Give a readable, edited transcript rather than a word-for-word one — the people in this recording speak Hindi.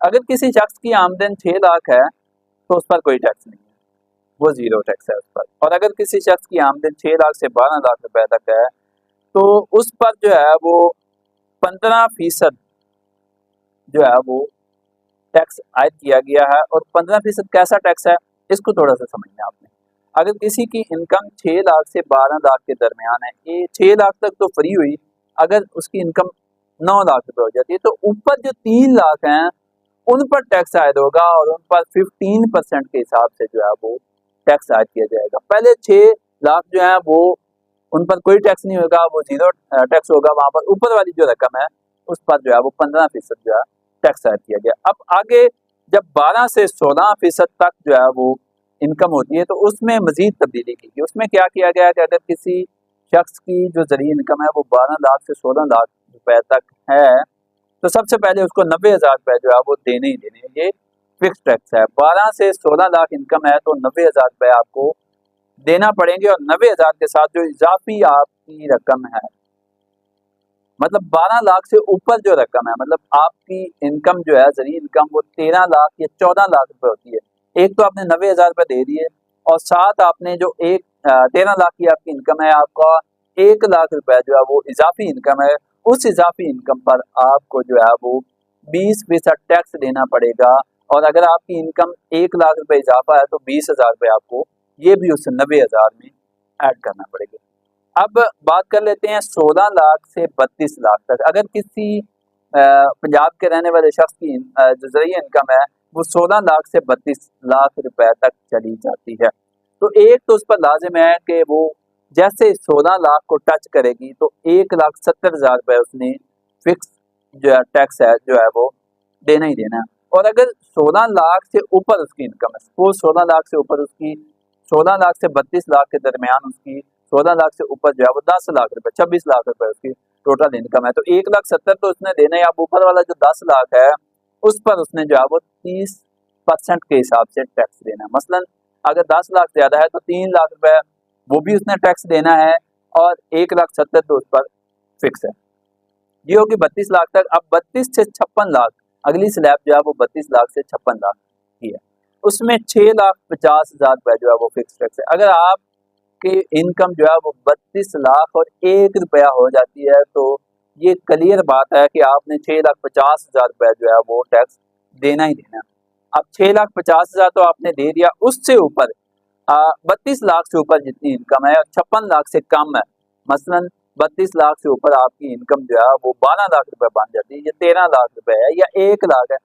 अगर किसी शख्स की आमदन 6 लाख है तो उस पर कोई टैक्स नहीं है, वो जीरो टैक्स है उस पर। और अगर किसी शख्स की आमदन 6 लाख से 12 लाख रुपए तक है तो उस पर जो है वो 15% जो है वो टैक्स आयद किया गया है। और 15% कैसा टैक्स है, इसको थोड़ा सा समझना आपने। अगर किसी की इनकम 6 लाख से 12 लाख के दरमियान है, ये 6 लाख तक तो फ्री हुई, अगर उसकी इनकम 9 लाख रुपए हो जाती है तो ऊपर जो 3 लाख हैं उन पर टैक्स आयद होगा और उन पर 15% के हिसाब से जो है वो टैक्स आयद किया जाएगा। पहले 6 लाख जो है वो उन पर कोई टैक्स नहीं होगा, वो जीरो टैक्स होगा। वहां पर ऊपर वाली जो रकम है उस पर जो है वो 15% जो है टैक्स आयद किया गया। अब आगे जब 12 से 16% तक जो है वो इनकम होती है तो उसमें मजीद तब्दीली की गई। उसमें क्या किया गया कि अगर किसी शख्स की जो जरिए इनकम है वो 12 लाख से 16 लाख रुपए तक है तो सबसे पहले उसको 90,000 रुपए जो है वो देने ही देने, ये फिक्स टैक्स है। 12 से 16 लाख इनकम है तो 90,000 रुपए आपको देना पड़ेंगे और 90,000 के साथ जो इजाफी आपकी रकम है, मतलब 12 लाख से ऊपर जो रकम है, मतलब आपकी इनकम जो है जरिए इनकम वो 13 लाख या 14 लाख रुपए होती है। एक तो आपने 90,000 रुपए दे दिए और साथ आपने जो 13 लाख की आपकी इनकम है, आपका 1 लाख रुपए जो है वो इजाफी इनकम है। उस इजाफी इनकम पर आपको जो है वो 20% टैक्स देना पड़ेगा। और अगर आपकी इनकम 1 लाख रुपए इजाफा है तो 20,000 रुपए आपको ये भी उस 90,000 में ऐड करना पड़ेगा। अब बात कर लेते हैं 16 लाख से 32 लाख तक। अगर किसी पंजाब के रहने वाले शख्स की जो जरिए इनकम है वो 16 लाख से 32 लाख रुपए तक चली जाती है तो एक तो उस पर लाजिम है कि वो जैसे 16 लाख को टच करेगी तो 1,70,000 रुपए उसने फिक्स जो है टैक्स है जो है वो देना ही देना है। और अगर 16 लाख से ऊपर उसकी इनकम है, सपोज 16 लाख से ऊपर उसकी 16 लाख से 32 लाख के दरमियान उसकी 16 लाख से ऊपर जो है वो 10 लाख रुपए 26 लाख रुपए उसकी टोटल इनकम है तो 1,70,000 तो उसने देना है। अब ऊपर वाला जो 10 लाख है उस पर उसने जो है वो 30% के हिसाब से टैक्स देना है। मसलन अगर 10 लाख ज्यादा है तो 3 लाख रुपए वो भी उसने टैक्स देना है और 1,70,000 तो उस पर फिक्स है। ये होगी 32 लाख तक। अब 32 से 56 लाख अगली स्लैब जो है वो 32 लाख से 56 लाख की है, उसमें 6,50,000 रुपए जो है वो फिक्स टैक्स है। अगर आपकी इनकम जो है वो 32 लाख और 1 रुपया हो जाती है तो ये क्लियर बात है कि आपने 6,50,000 रुपए जो है वो टैक्स देना ही देना। अब 6,50,000 तो आपने दे दिया, उससे ऊपर 32 लाख से ऊपर जितनी इनकम है और 56 लाख से कम है, मसलन 32 लाख से ऊपर आपकी इनकम जो है वो 12 लाख रुपए बन जाती है या 13 लाख रुपए है या 1 लाख है,